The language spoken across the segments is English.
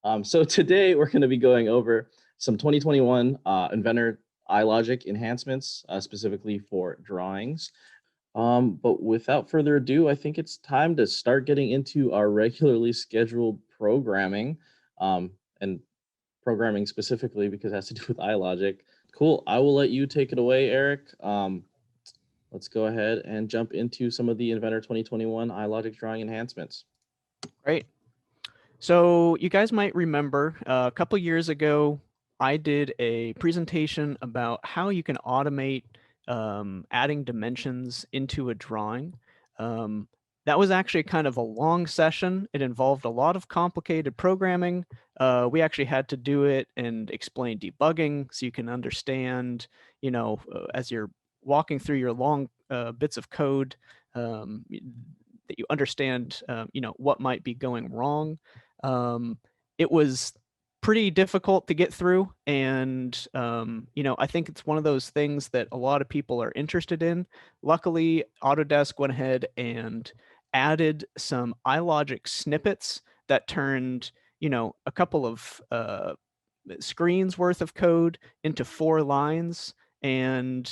So today we're going to be going over some 2021 Inventor iLogic enhancements, specifically for drawings. But without further ado, I think it's time to start getting into our regularly scheduled programming, and programming specifically because it has to do with iLogic. Cool. I will let you take it away, Eric. Let's go ahead and jump into some of the Inventor 2021 iLogic drawing enhancements. Great. So you guys might remember a couple years ago, I did a presentation about how you can automate adding dimensions into a drawing. That was actually kind of a long session. It involved a lot of complicated programming. We actually had to do it and explain debugging so you can understand, as you're walking through your long bits of code, that you understand, what might be going wrong. It was pretty difficult to get through, and I think it's one of those things that a lot of people are interested in. Luckily, Autodesk went ahead and added some iLogic snippets that turned a couple of screens worth of code into 4 lines. And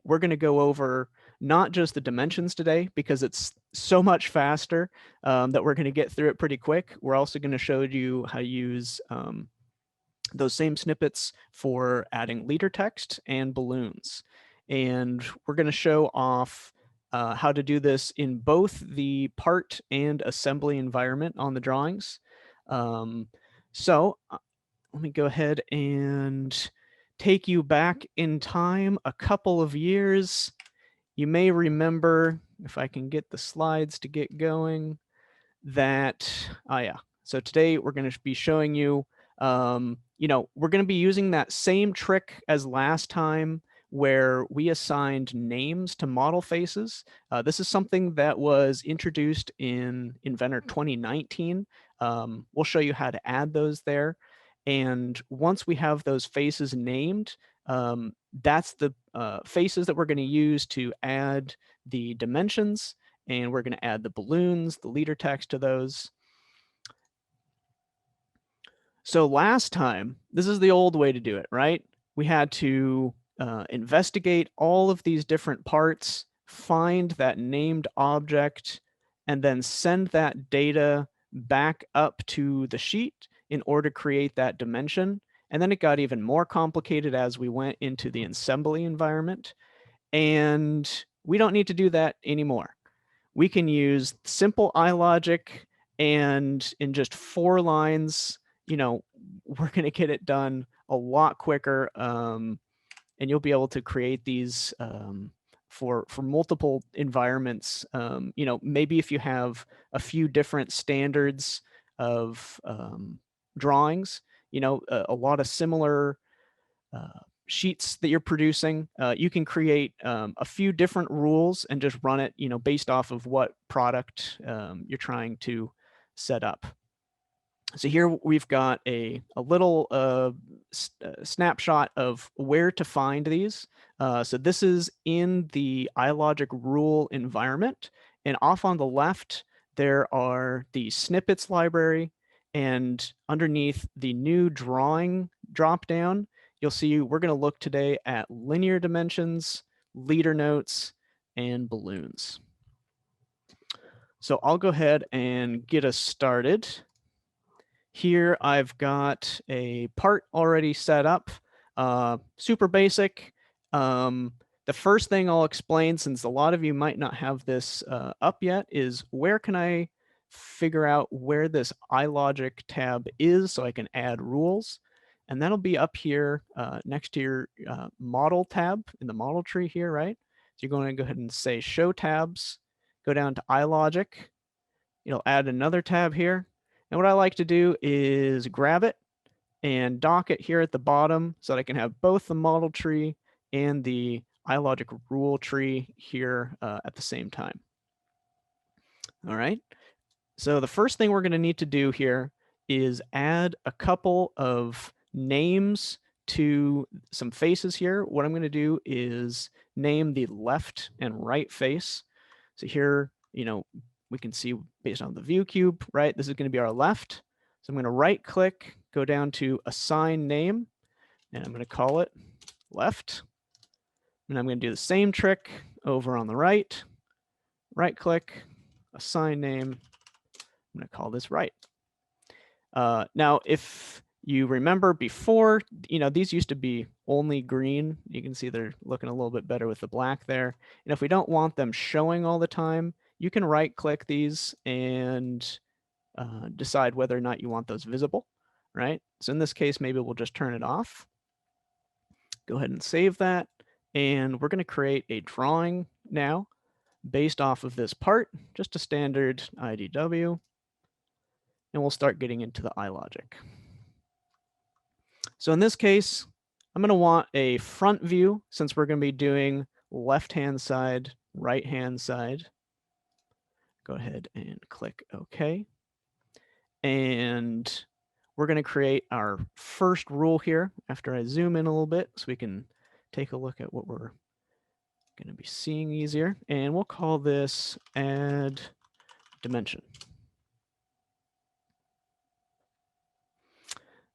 we're going to go over not just the dimensions today because it's so much faster that we're going to get through it pretty quick. We're also going to show you how to use those same snippets for adding leader text and balloons. And we're going to show off how to do this in both the part and assembly environment on the drawings. So let me go ahead and take you back in time a couple of years. You may remember, if I can get the slides to get going, that, so today we're going to be showing you, we're going to be using that same trick as last time where we assigned names to model faces. This is something that was introduced in Inventor 2019. We'll show you how to add those there. And once we have those faces named, that's the faces that we're going to use to add the dimensions, and we're going to add the balloons, the leader text to those. So last time, this is the old way to do it, right? We had to investigate all of these different parts, find that named object, and then send that data back up to the sheet in order to create that dimension. And then it got even more complicated as we went into the assembly environment. And we don't need to do that anymore. We can use simple iLogic, and in just 4 lines, we're going to get it done a lot quicker. And you'll be able to create these for multiple environments. Maybe if you have a few different standards of drawings, a lot of similar sheets that you're producing, you can create a few different rules and just run it, based off of what product you're trying to set up. So here we've got a little snapshot of where to find these. So this is in the iLogic rule environment, and off on the left, there are the snippets library, and underneath the new drawing dropdown, you'll see we're going to look today at linear dimensions, leader notes, and balloons. So I'll go ahead and get us started. Here I've got a part already set up, super basic. The first thing I'll explain, since a lot of you might not have this up yet, is where can I figure out where this iLogic tab is so I can add rules. And that'll be up here next to your model tab in the model tree here, right? So you're going to go ahead and say show tabs, go down to iLogic. You'll add another tab here. And what I like to do is grab it and dock it here at the bottom so that I can have both the model tree and the iLogic rule tree here at the same time. All right. So the first thing we're going to need to do here is add a couple of names to some faces here. What I'm going to do is name the left and right face. So here, we can see based on the view cube, right? This is going to be our left. So I'm going to right click, go down to assign name, and I'm going to call it left. And I'm going to do the same trick over on the right. Right click, assign name. I'm going to call this right. Now, if you remember before, these used to be only green. You can see they're looking a little bit better with the black there. And if we don't want them showing all the time, you can right click these and decide whether or not you want those visible, right? So in this case, maybe we'll just turn it off. Go ahead and save that. And we're going to create a drawing now based off of this part, just a standard IDW. And we'll start getting into the iLogic. So in this case, I'm going to want a front view since we're going to be doing left-hand side, right-hand side. Go ahead and click OK. And we're going to create our first rule here after I zoom in a little bit so we can take a look at what we're going to be seeing easier. And we'll call this add dimension.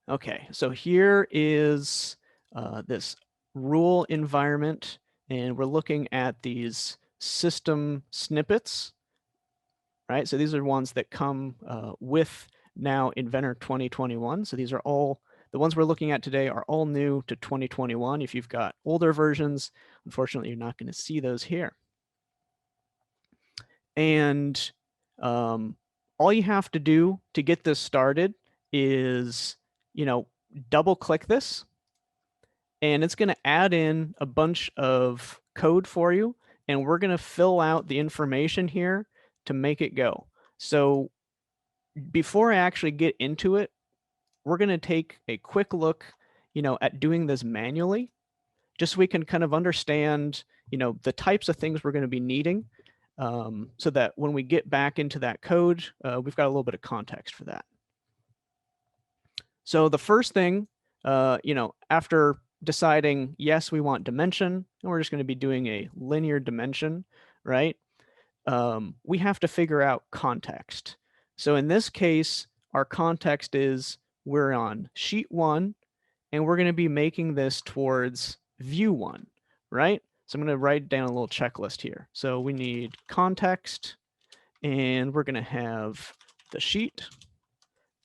Okay, so here is this rule environment, and we're looking at these system snippets, right? So these are ones that come with now Inventor 2021. So these are all, the ones we're looking at today are all new to 2021. If you've got older versions, unfortunately, you're not going to see those here. And all you have to do to get this started is, double click this, and it's going to add in a bunch of code for you, and we're going to fill out the information here to make it go. So before I actually get into it, we're going to take a quick look, at doing this manually, just so we can kind of understand, the types of things we're going to be needing, so that when we get back into that code, we've got a little bit of context for that. So the first thing, after deciding, yes, we want dimension, and we're just going to be doing a linear dimension, right? We have to figure out context. So in this case, our context is we're on sheet 1, and we're going to be making this towards view 1, right? So I'm going to write down a little checklist here. So we need context, and we're going to have the sheet,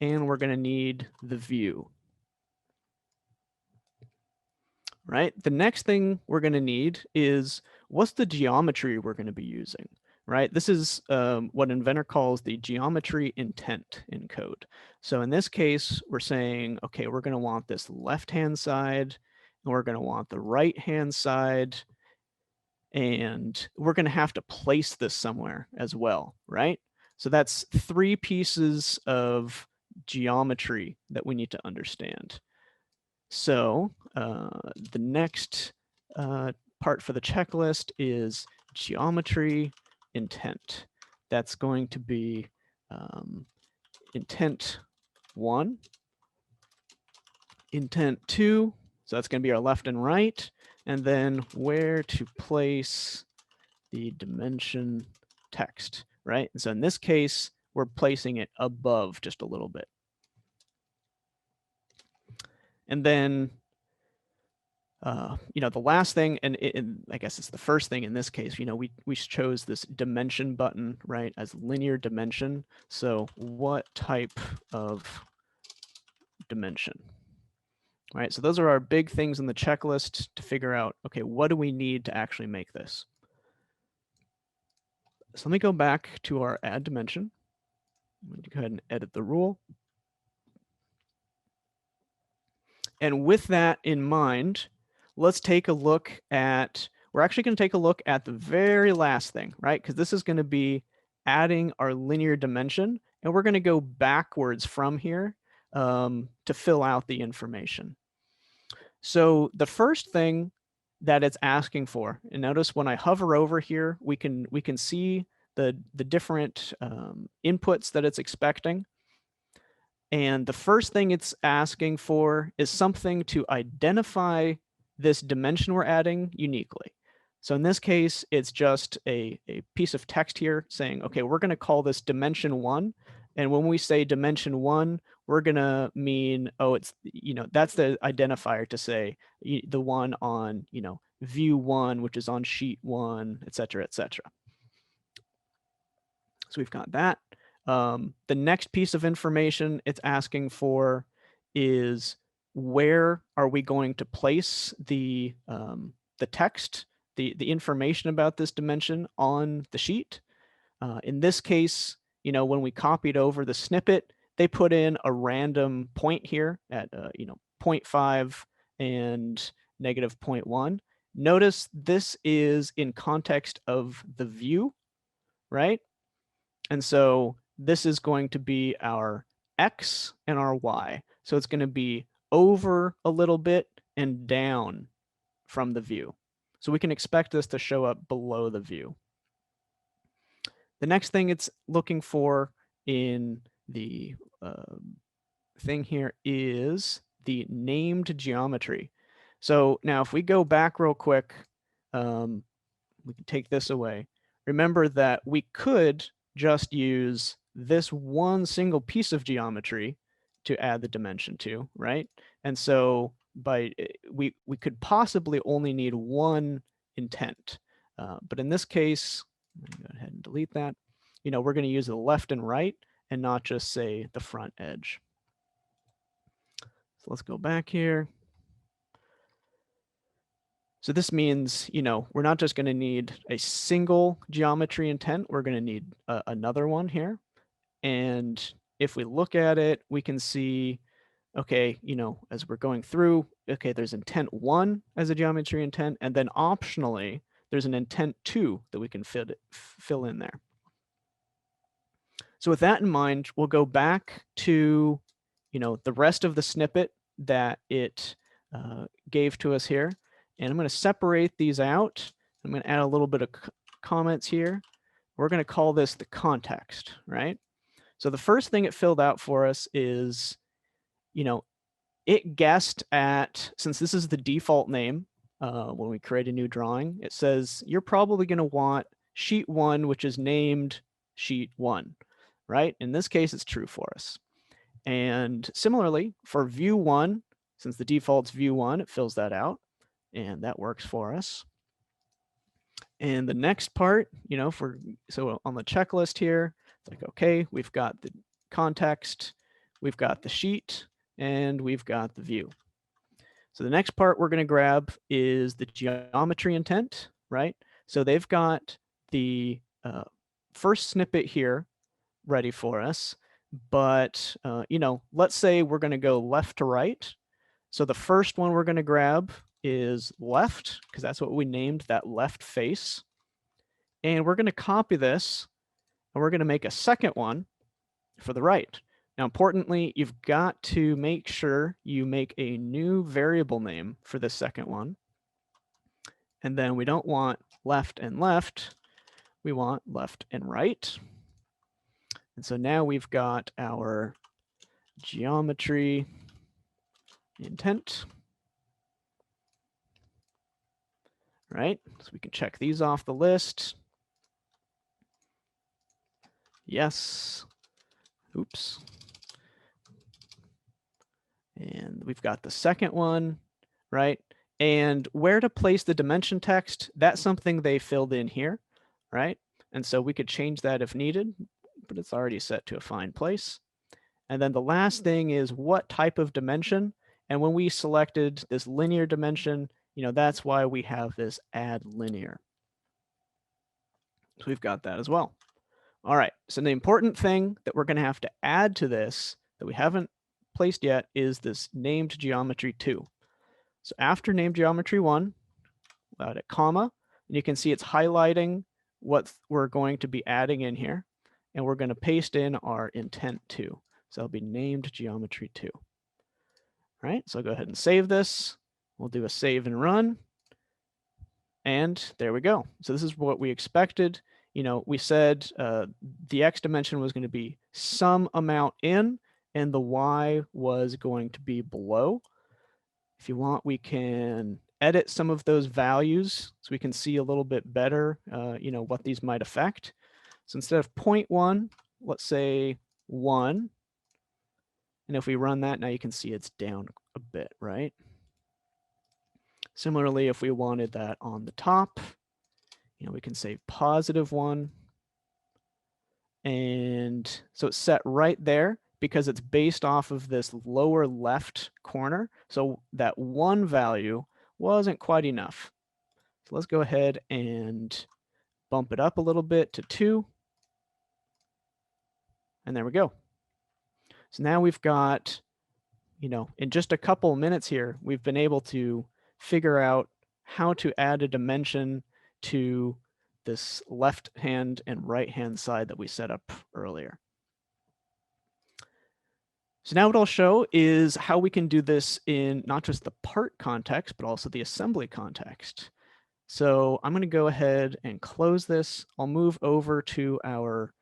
and we're going to need the view. Right? The next thing we're going to need is what's the geometry we're going to be using, right? This is what Inventor calls the geometry intent in code. So in this case, we're saying, okay, we're going to want this left-hand side, and we're going to want the right-hand side, and we're going to have to place this somewhere as well, right? So that's 3 pieces of geometry that we need to understand. So the next part for the checklist is geometry intent. That's going to be intent 1, intent 2, so that's going to be our left and right, and then where to place the dimension text, right? And so in this case, we're placing it above just a little bit. And then, the last thing, and I guess it's the first thing in this case, we chose this dimension button, right, as linear dimension. So what type of dimension? Right, so those are our big things in the checklist to figure out, okay, what do we need to actually make this? So let me go back to our add dimension. I'm going to go ahead and edit the rule. And with that in mind, let's take a look at, we're actually going to take a look at the very last thing, right? Because this is going to be adding our linear dimension, and we're going to go backwards from here to fill out the information. So the first thing that it's asking for, and notice when I hover over here, we can see the different inputs that it's expecting. And the first thing it's asking for is something to identify this dimension we're adding uniquely. So in this case, it's just a piece of text here saying, okay, we're going to call this dimension 1, And when we say dimension 1, we're going to mean, oh, it's, that's the identifier to say the one on, view 1, which is on sheet 1, et cetera, et cetera. So we've got that. The next piece of information it's asking for is where are we going to place the text, the information about this dimension on the sheet. In this case, when we copied over the snippet, they put in a random point here at 0.5 and negative 0.1. Notice this is in context of the view, right? And so this is going to be our X and our Y. So it's going to be over a little bit and down from the view. So we can expect this to show up below the view. The next thing it's looking for in the thing here is the named geometry. So now if we go back real quick, we can take this away. Remember that we could just use this one single piece of geometry to add the dimension to, right? And so we could possibly only need one intent. But in this case, I'm gonna go ahead and delete that. We're going to use the left and right and not just say the front edge. So let's go back here. So this means, we're not just going to need a single geometry intent, we're going to need another one here. And if we look at it, we can see, okay, as we're going through, okay, there's intent 1 as a geometry intent, and then optionally, there's an intent 2 that we can fill in there. So with that in mind, we'll go back to, the rest of the snippet that it gave to us here. And I'm going to separate these out. I'm going to add a little bit of comments here. We're going to call this the context, right? So the first thing it filled out for us is, it guessed at, since this is the default name, when we create a new drawing, it says you're probably going to want sheet 1, which is named sheet 1, right? In this case, it's true for us. And similarly, for view 1, since the default's view 1, it fills that out, and that works for us. And the next part, so on the checklist here, it's like, okay, we've got the context, we've got the sheet, and we've got the view. So the next part we're going to grab is the geometry intent, right? So they've got the first snippet here ready for us, but let's say we're going to go left to right. So the first one we're going to grab is left, because that's what we named that left face. And we're going to copy this, and we're going to make a second one for the right. Now, importantly, you've got to make sure you make a new variable name for the second one. And then we don't want left and left, we want left and right. And so now we've got our geometry intent. Right, so we can check these off the list. Yes. Oops. And we've got the second one, right? And where to place the dimension text, that's something they filled in here, right? And so we could change that if needed, but it's already set to a fine place. And then the last thing is what type of dimension. And when we selected this linear dimension, that's why we have this add linear. So we've got that as well. All right, so the important thing that we're going to have to add to this that we haven't placed yet is this named geometry 2. So after named geometry 1, we'll add a comma, and you can see it's highlighting what we're going to be adding in here, and we're going to paste in our intent 2. So it'll be named geometry 2. All right, so I'll go ahead and save this. We'll do a save and run. And there we go. So this is what we expected. We said the X dimension was going to be some amount in, and the Y was going to be below. If you want, we can edit some of those values so we can see a little bit better, what these might affect. So instead of 0.1, let's say 1. And if we run that, now you can see it's down a bit, right? Similarly, if we wanted that on the top, we can say +1. And so it's set right there because it's based off of this lower left corner. So that 1 value wasn't quite enough. So let's go ahead and bump it up a little bit to 2. And there we go. So now we've got, in just a couple minutes here, we've been able to figure out how to add a dimension to this left hand and right hand side that we set up earlier. So now what I'll show is how we can do this in not just the part context, but also the assembly context. So I'm going to go ahead and close this. I'll move over to our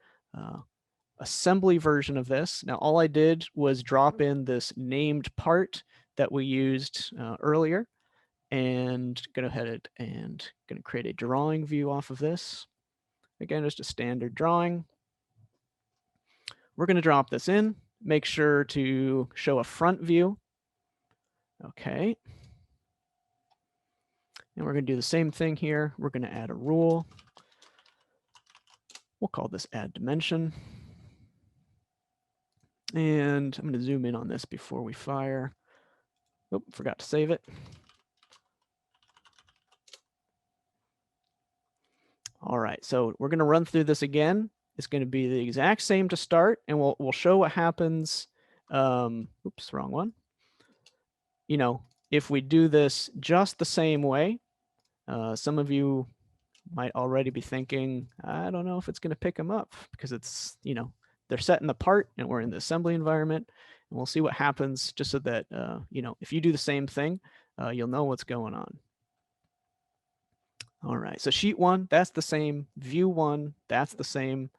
assembly version of this. Now, all I did was drop in this named part that we used earlier, and go ahead and going to create a drawing view off of this. Again, just a standard drawing. We're going to drop this in. Make sure to show a front view. Okay. And we're going to do the same thing here. We're going to add a rule. We'll call this add dimension. And I'm going to zoom in on this before we fire. Oh, forgot to save it. All right, so we're going to run through this again. It's going to be the exact same to start, and we'll show what happens. Oops, wrong one. If we do this just the same way, some of you might already be thinking, I don't know if it's going to pick them up because it's, they're set in the part and we're in the assembly environment, and we'll see what happens just so that, if you do the same thing, you'll know what's going on. All right, so sheet 1, that's the same. View 1, that's the same.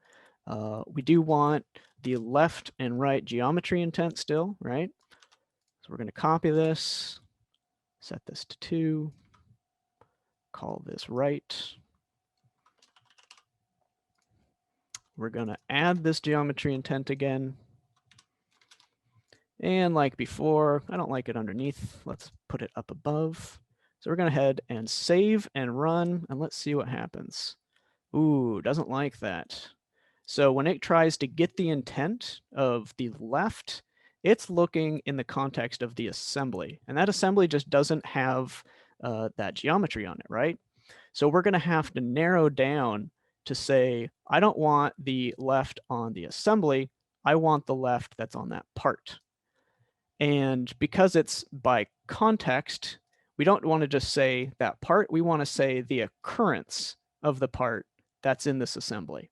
We do want the left and right geometry intent still, right? So we're going to copy this, set this to 2, call this right. We're going to add this geometry intent again. And like before, I don't like it underneath. Let's put it up above. So we're going to head and save and run, and let's see what happens. Ooh, doesn't like that. So when it tries to get the intent of the left, it's looking in the context of the assembly. And that assembly just doesn't have that geometry on it, right? So we're going to have to narrow down to say, I don't want the left on the assembly. I want the left that's on that part. And because it's by context, we don't want to just say that part. We want to say the occurrence of the part that's in this assembly.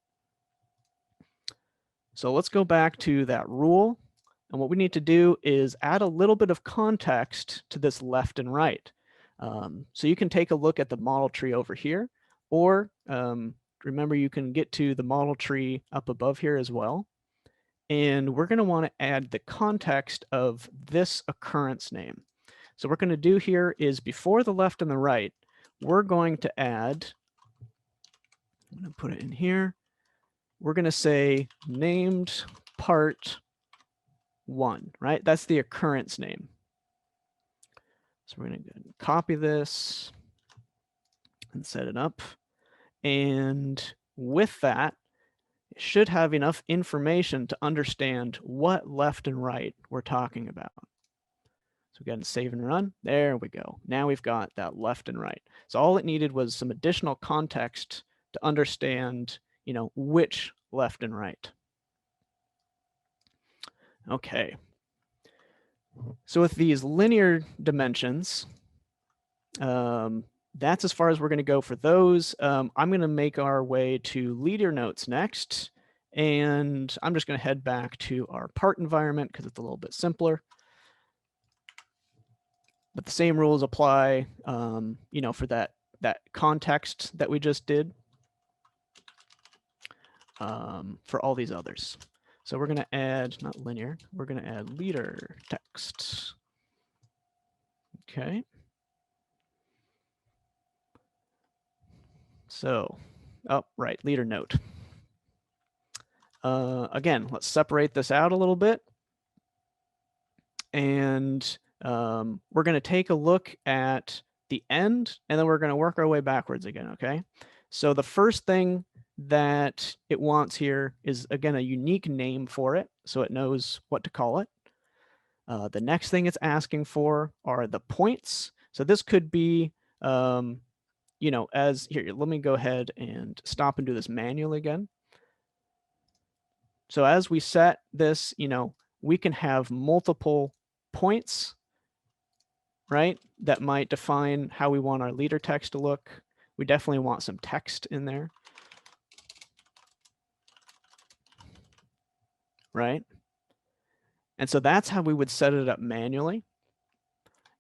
So let's go back to that rule. And what we need to do is add a little bit of context to this left and right. So you can take a look at the model tree over here, or remember, you can get to the model tree up above here as well. And we're going to want to add the context of this occurrence name. So what we're going to do here is before the left and the right, we're going to add, I'm going to put it in here. We're going to say named part 1, right? That's the occurrence name. So we're going to copy this and set it up. And with that, it should have enough information to understand what left and right we're talking about. So we got to save and run. There we go. Now we've got that left and right. So all it needed was some additional context to understand, which left and right. Okay. So with these linear dimensions, that's as far as we're going to go for those. I'm going to make our way to leader notes next. And I'm just going to head back to our part environment because it's a little bit simpler. But the same rules apply, for that context that we just did for all these others. So we're going to add, not linear, we're going to add leader text. Okay. So, right, leader note. Again, let's separate this out a little bit. And we're going to take a look at the end, and then we're going to work our way backwards again, okay? So the first thing that it wants here is, again, a unique name for it, so it knows what to call it. The next thing it's asking for are the points. So this could be, you know, as here, let me go ahead and stop and do this manually again. So as we set this, you know, we can have multiple points, right? That might define how we want our leader text to look. We definitely want some text in there, right? And so that's how we would set it up manually.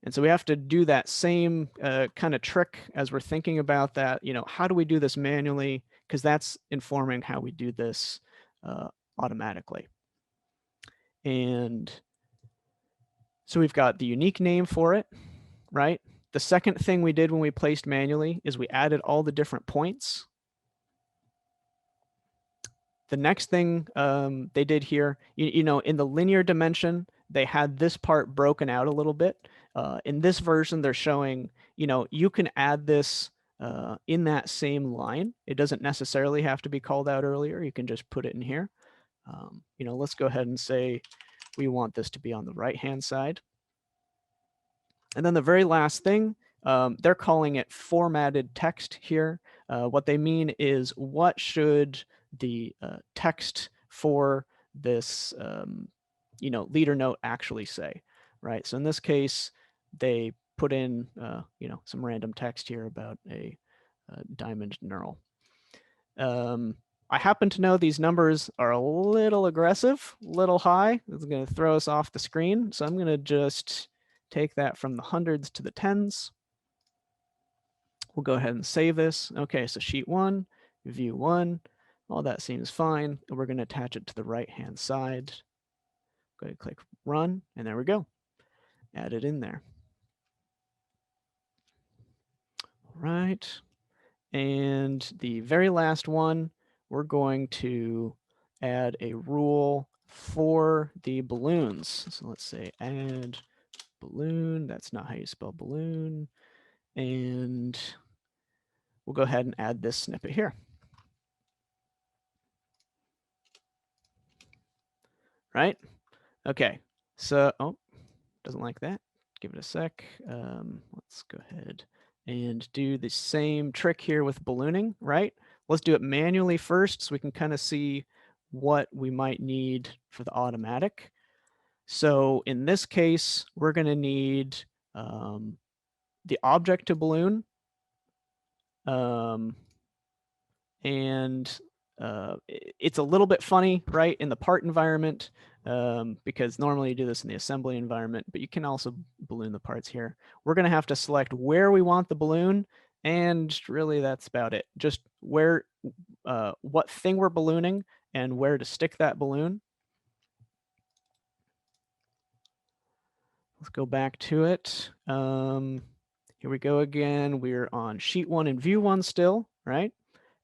And so we have to do that same kind of trick as we're thinking about that, you know, how do we do this manually? Because that's informing how we do this automatically. And so we've got the unique name for it, right? The second thing we did when we placed manually is we added all the different points. The next thing they did here, you know, in the linear dimension, they had this part broken out a little bit. In this version, they're showing, you know, you can add this in that same line. It doesn't necessarily have to be called out earlier. You can just put it in here. You know, let's go ahead and say we want this to be on the right-hand side. And then the very last thing, they're calling it formatted text here. What they mean is what should the text for this, you know, leader note actually say, right? So in this case, they put in, you know, some random text here about a diamond knurl. I happen to know these numbers are a little aggressive, a little high. It's going to throw us off the screen. So I'm going to just take that from the hundreds to the tens. We'll go ahead and save this. Okay, so sheet 1, view 1, all that seems fine. And we're going to attach it to the right-hand side. Go ahead and click run, and there we go. Add it in there. All right. And the very last one, we're going to add a rule for the balloons. So let's say add balloon. That's not how you spell balloon. And we'll go ahead and add this snippet here. Right? Okay. So, oh, doesn't like that. Give it a sec. Let's go ahead and do the same trick here with ballooning, right? Let's do it manually first so we can kind of see what we might need for the automatic. So in this case, we're going to need the object to balloon. And it's a little bit funny, right, in the part environment, because normally you do this in the assembly environment, but you can also balloon the parts here. We're going to have to select where we want the balloon, and really that's about it. Just where, what thing we're ballooning and where to stick that balloon. Let's go back to it. Here we go again. We're on sheet 1 and view 1 still, right?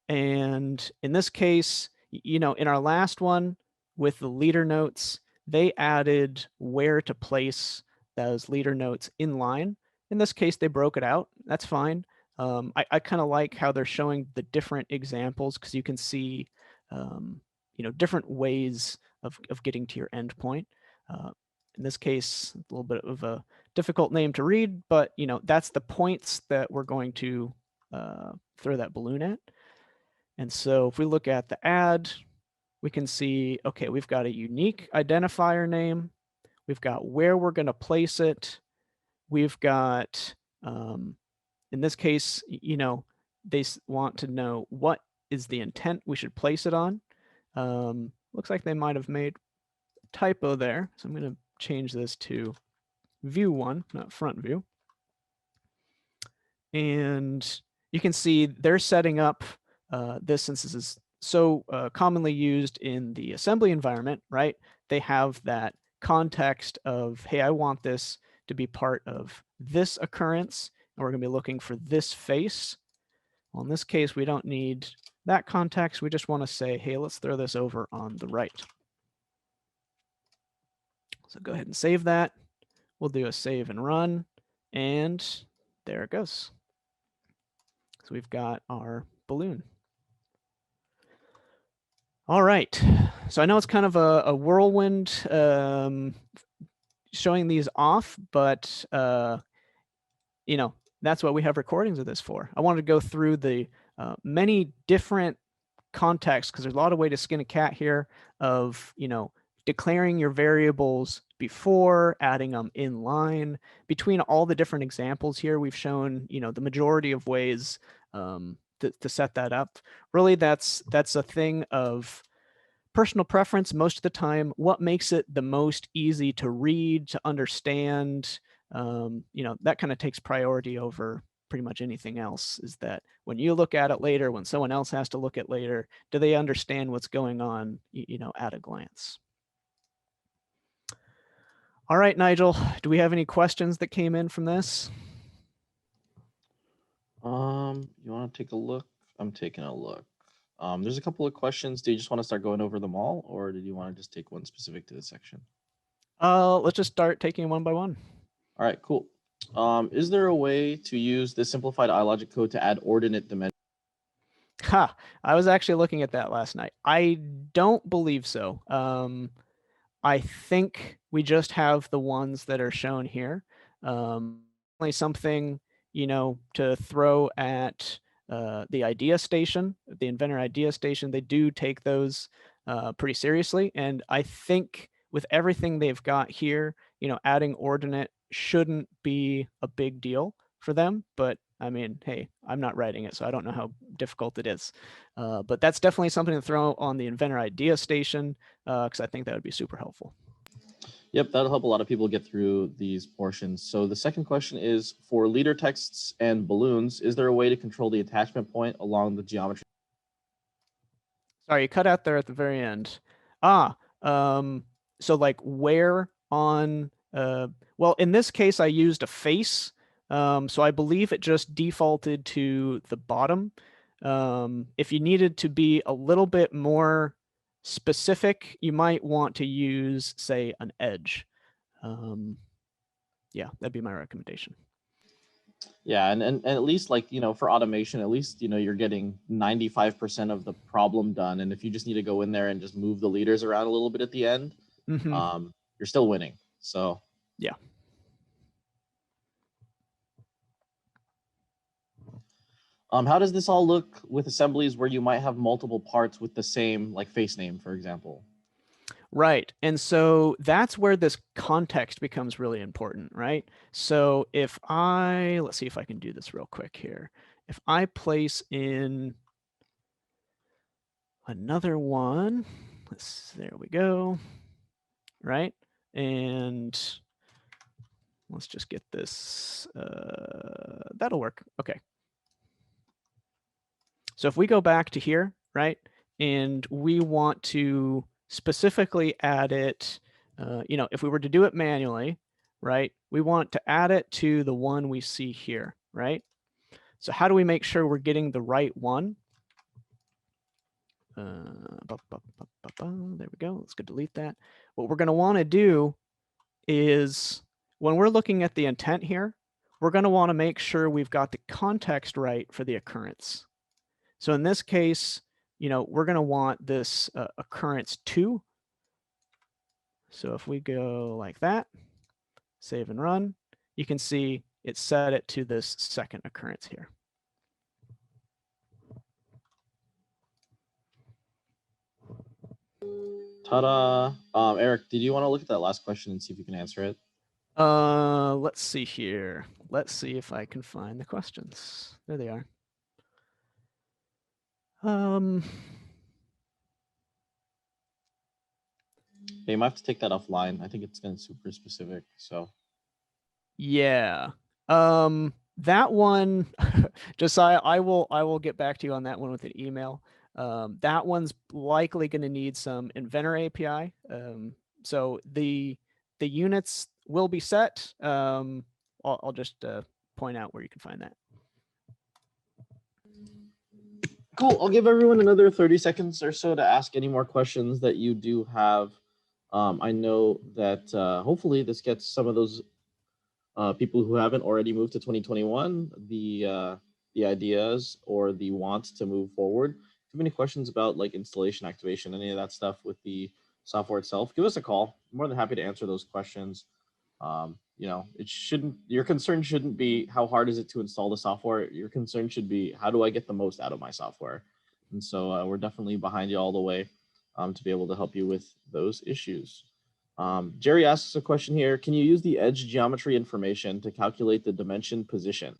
And in this case, you know, in our last one with the leader notes, they added where to place those leader notes in line. In this case, they broke it out. That's fine. I kind of like how they're showing the different examples because you can see, you know, different ways of getting to your endpoint. In this case, a little bit of a difficult name to read, but you know, that's the points that we're going to throw that balloon at. And so if we look at the add, we can see, okay, we've got a unique identifier name. We've got where we're going to place it. We've got, in this case, you know, they want to know what is the intent we should place it on. Looks like they might have made a typo there. So I'm going to change this to view 1, not front view. And you can see they're setting up this, since this is so commonly used in the assembly environment, right? They have that context of, hey, I want this to be part of this occurrence, and we're going to be looking for this face. Well, in this case, we don't need that context, we just want to say, hey, let's throw this over on the right. So go ahead and save that. We'll do a save and run, and there it goes. So we've got our balloon. All right, so I know it's kind of a whirlwind showing these off, but you know, that's what we have recordings of this for. I wanted to go through the many different contexts, because there's a lot of way to skin a cat here of, you know, declaring your variables before, adding them in line. Between all the different examples here, we've shown, you know, the majority of ways to set that up. Really, that's a thing of personal preference most of the time. What makes it the most easy to read, to understand, you know, that kind of takes priority over pretty much anything else. Is that when you look at it later, when someone else has to look at later, do they understand what's going on, you know, at a glance? All right, Nigel, do we have any questions that came in from this? You want to take a look? I'm taking a look. There's a couple of questions. Do you just want to start going over them all, or did you want to just take one specific to this section? Let's just start taking one by one. All right, cool. Is there a way to use the simplified iLogic code to add ordinate dimensions? Ha! I was actually looking at that last night. I don't believe so. I think we just have the ones that are shown here. Only something, you know, to throw at the idea station, the Inventor idea station. They do take those pretty seriously, and I think with everything they've got here, you know, adding ordinate shouldn't be a big deal for them. But I mean, hey, I'm not writing it, so I don't know how difficult it is. But that's definitely something to throw on the Inventor idea station, because I think that would be super helpful. Yep, that'll help a lot of people get through these portions. So the second question is, for leader texts and balloons, is there a way to control the attachment point along the geometry? Sorry, you cut out there at the very end. So like where on, well, in this case, I used a face. So I believe it just defaulted to the bottom. If you needed to be a little bit more specific, you might want to use, say, an edge. Yeah, that'd be my recommendation. Yeah, and at least, like, you know, for automation, at least, you know, you're getting 95% of the problem done. And if you just need to go in there and just move the leaders around a little bit at the end, you're still winning. So yeah. How does this all look with assemblies where you might have multiple parts with the same, like, face name, for example? Right. And so that's where this context becomes really important, right? So if let's see if I can do this real quick here. If I place in another one, there we go, right? And let's just get this, that'll work. Okay. So if we go back to here, right, and we want to specifically add it, you know, if we were to do it manually, right, we want to add it to the one we see here, right? So how do we make sure we're getting the right one? There we go. Let's go delete that. What we're going to want to do is, when we're looking at the intent here, we're going to want to make sure we've got the context right for the occurrence. So in this case, you know, we're going to want this occurrence 2. So if we go like that, save and run, you can see it set it to this second occurrence here. Ta-da! Eric, did you want to look at that last question and see if you can answer it? Let's see here. Let's see if I can find the questions. There they are. Yeah, you might have to take that offline. I think it's going to be super specific. So yeah, that one, Josiah, I will get back to you on that one with an email. That one's likely going to need some Inventor API. So the units will be set. I'll just point out where you can find that. Cool. I'll give everyone another 30 seconds or so to ask any more questions that you do have. I know that hopefully this gets some of those people who haven't already moved to 2021 the ideas or the wants to move forward. If you have any questions about like installation, activation, any of that stuff with the software itself, give us a call. I'm more than happy to answer those questions. You know, it shouldn't, your concern shouldn't be how hard is it to install the software. Your concern should be how do I get the most out of my software? And so we're definitely behind you all the way to be able to help you with those issues. Jerry asks a question here. Can you use the edge geometry information to calculate the dimension position?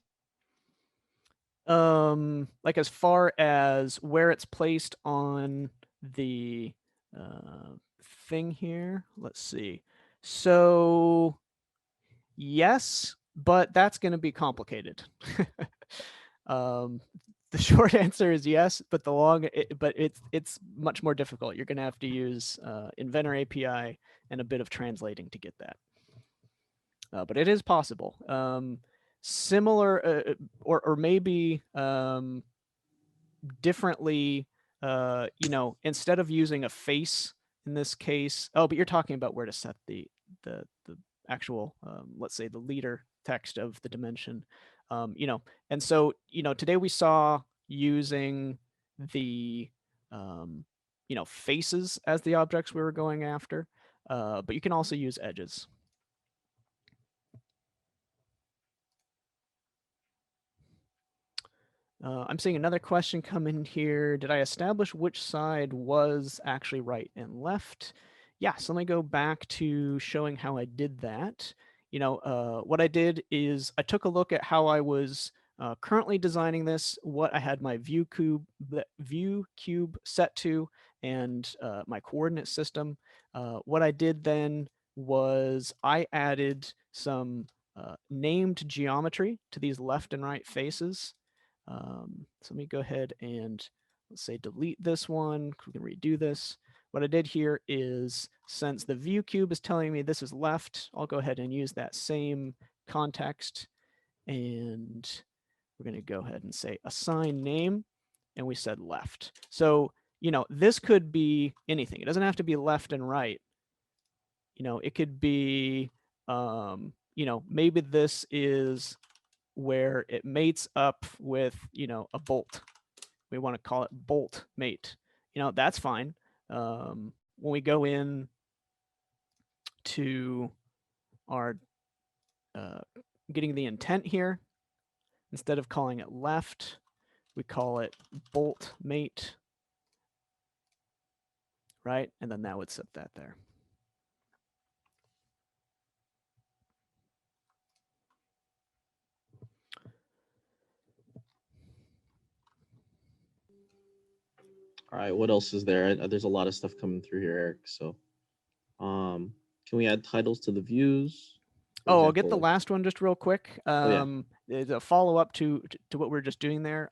Like as far as where it's placed on the thing here, let's see. So yes, but that's going to be complicated. The short answer is yes, but it's much more difficult. You're going to have to use Inventor API and a bit of translating to get that. But it is possible. Similar or maybe differently. You know, instead of using a face in this case. Oh, but you're talking about where to set the actual, let's say, the leader text of the dimension. You know, and so, you know, today we saw using the, you know, faces as the objects we were going after, but you can also use edges. I'm seeing another question come in here. Did I establish which side was actually right and left? Yeah, so let me go back to showing how I did that. You know, what I did is I took a look at how I was currently designing this, what I had my view cube set to, and my coordinate system. What I did then was I added some named geometry to these left and right faces. So let me go ahead and let's say delete this one. We can redo this. What I did here is, since the view cube is telling me this is left, I'll go ahead and use that same context, and we're going to go ahead and say assign name, and we said left. So, you know, this could be anything. It doesn't have to be left and right. You know, it could be, you know, maybe this is where it mates up with, you know, a bolt. We want to call it bolt mate. You know, that's fine. When we go in to our getting the intent here, instead of calling it left, we call it bolt mate, right? And then that would set that there. All right, what else is there? There's a lot of stuff coming through here, Eric. So can we add titles to the views? Oh, I'll get the last one just real quick. Yeah. It's a follow-up to what we were just doing there.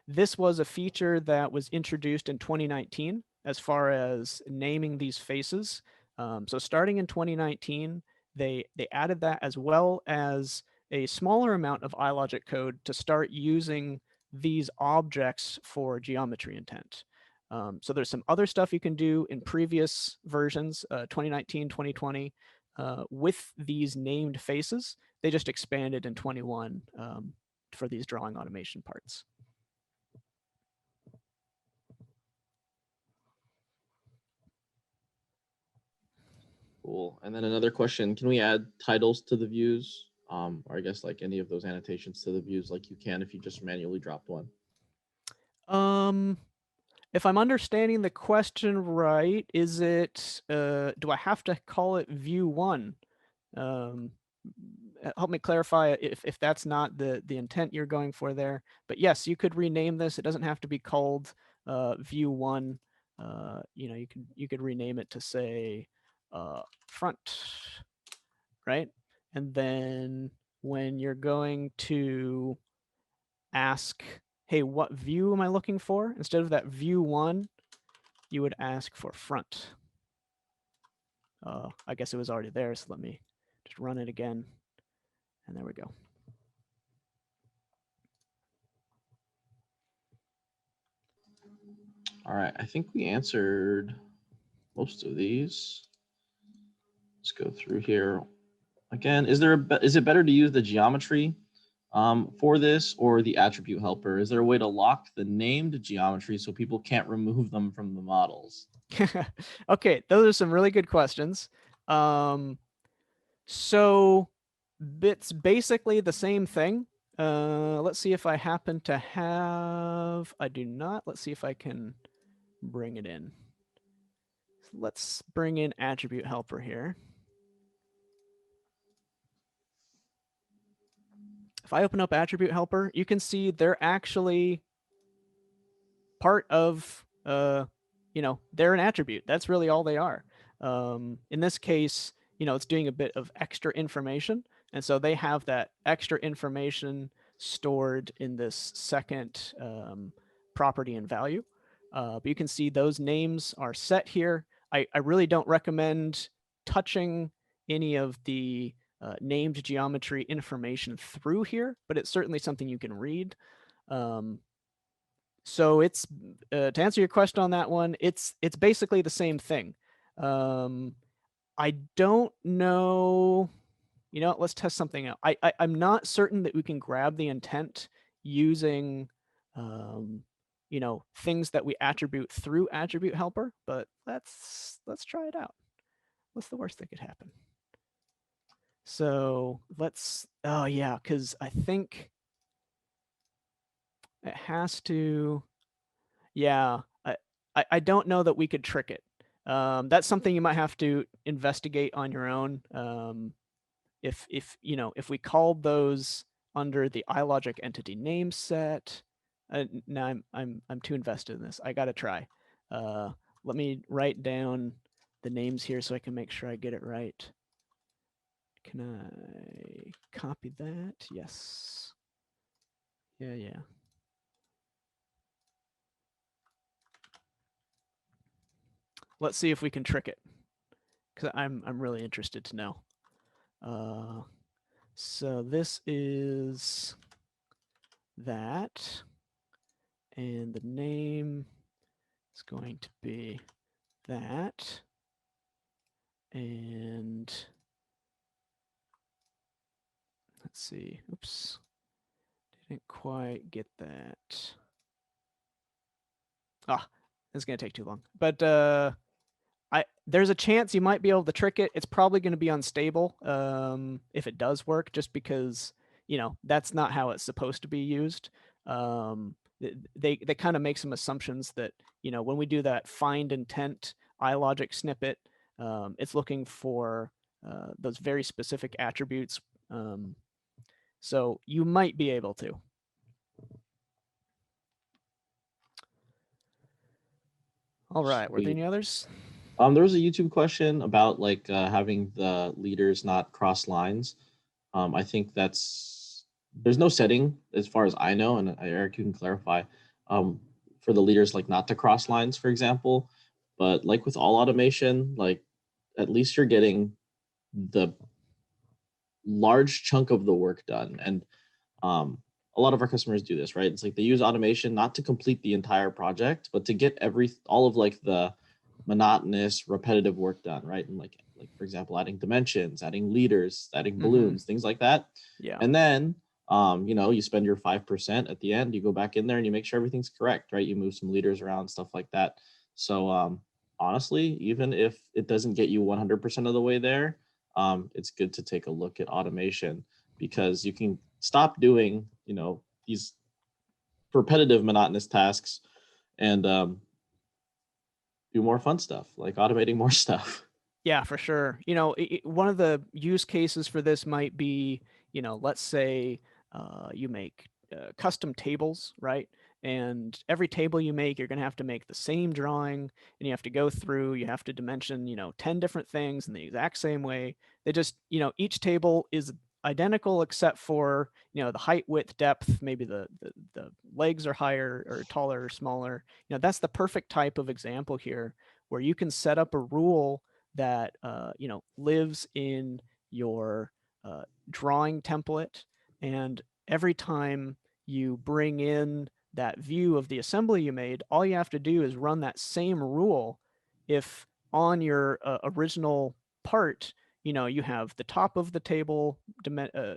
This was a feature that was introduced in 2019 as far as naming these faces. So starting in 2019, they added that, as well as a smaller amount of iLogic code to start using these objects for geometry intent. So there's some other stuff you can do in previous versions, 2019, 2020, with these named faces. They just expanded in 21 for these drawing automation parts. Cool. And then another question, can we add titles to the views? Or I guess like any of those annotations to the views like you can if you just manually dropped one? If I'm understanding the question right, is it, do I have to call it view one? Help me clarify if that's not the intent you're going for there. But yes, you could rename this. It doesn't have to be called view one. You know, you could rename it to say front, right? And then when you're going to ask, hey, what view am I looking for? Instead of that view one, you would ask for front. I guess it was already there, so let me just run it again. And there we go. All right, I think we answered most of these. Let's go through here. Again, is it better to use the geometry for this or the attribute helper? Is there a way to lock the named geometry so people can't remove them from the models? Okay, those are some really good questions. So it's basically the same thing. Let's see if I happen to have, I do not. Let's see if I can bring it in. Let's bring in attribute helper here. If I open up attribute helper, you can see they're actually part of, they're an attribute. That's really all they are. In this case, it's doing a bit of extra information. And so they have that extra information stored in this second property and value. But you can see those names are set here. I really don't recommend touching any of the named geometry information through here, but it's certainly something you can read. So it's to answer your question on that one, it's basically the same thing. I don't know. Let's test something out. I'm not certain that we can grab the intent using things that we attribute through attribute helper, but let's try it out. What's the worst that could happen? So oh yeah, because I think it has to, yeah, I don't know that we could trick it. That's something you might have to investigate on your own. If we called those under the iLogic entity name set, now I'm too invested in this. I gotta try. Let me write down the names here so I can make sure I get it right. Can I copy that? Yes. Yeah. Let's see if we can trick it, because I'm really interested to know. So this is that, and the name is going to be that, and let's see, oops, didn't quite get that. It's gonna take too long, but there's a chance you might be able to trick it. It's probably going to be unstable if it does work, just because that's not how it's supposed to be used. They kind of make some assumptions that when we do that find intent iLogic snippet, it's looking for those very specific attributes. So you might be able to. All right. Were there any others? There was a YouTube question about like having the leaders not cross lines. I think there's no setting as far as I know, and Eric, you can clarify, for the leaders like not to cross lines, for example. But like with all automation, like at least you're getting the large chunk of the work done. And a lot of our customers do this, right? It's like they use automation not to complete the entire project, but to get all of like the monotonous, repetitive work done, right? And like for example, adding dimensions, adding leaders, adding balloons, things like that. Yeah. And then you spend your 5% at the end, you go back in there and you make sure everything's correct, right? You move some leaders around, stuff like that. So honestly, even if it doesn't get you 100% of the way there, it's good to take a look at automation, because you can stop doing these repetitive, monotonous tasks and do more fun stuff, like automating more stuff. Yeah, for sure. One of the use cases for this might be, let's say you make custom tables, right? And every table you make, you're going to have to make the same drawing, and you have to go through, you have to dimension, 10 different things in the exact same way. They just, each table is identical except for, the height, width, depth, maybe the legs are higher or taller or smaller. That's the perfect type of example here where you can set up a rule that lives in your drawing template, and every time you bring in that view of the assembly you made, all you have to do is run that same rule if on your original part, you have the top of the table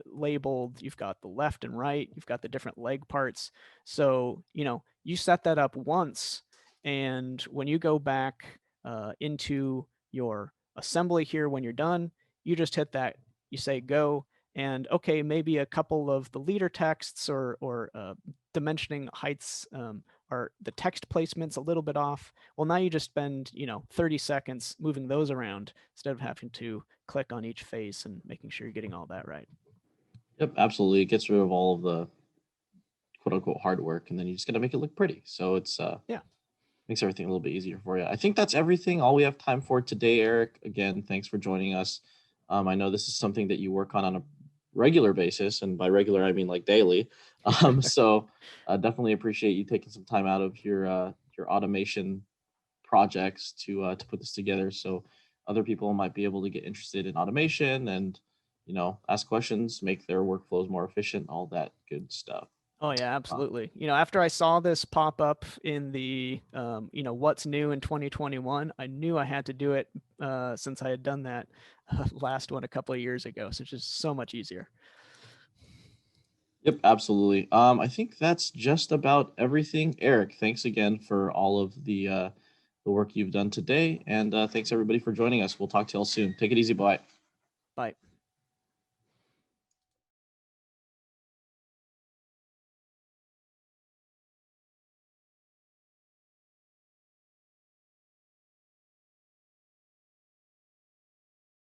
labeled, you've got the left and right, you've got the different leg parts. So, you set that up once, and when you go back into your assembly here, when you're done, you just hit that, you say go, and okay, maybe a couple of the leader texts or dimensioning heights are the text placements a little bit off. Well, now you just spend 30 seconds moving those around instead of having to click on each face and making sure you're getting all that right. Yep, absolutely. It gets rid of all of the quote unquote hard work, and then you just got to make it look pretty. So it's Yeah. makes everything a little bit easier for you. I think that's everything. All we have time for today, Eric. Again, thanks for joining us. I know this is something that you work on a regular basis, and by regular I mean like daily. So definitely appreciate you taking some time out of your automation projects to put this together, so other people might be able to get interested in automation and ask questions, make their workflows more efficient, all that good stuff. Oh yeah, absolutely. After I saw this pop up in the, what's new in 2021, I knew I had to do it since I had done that last one a couple of years ago. So it's just so much easier. Yep, absolutely. I think that's just about everything. Eric, thanks again for all of the work you've done today, and thanks everybody for joining us. We'll talk to y'all soon. Take it easy. Bye. Bye.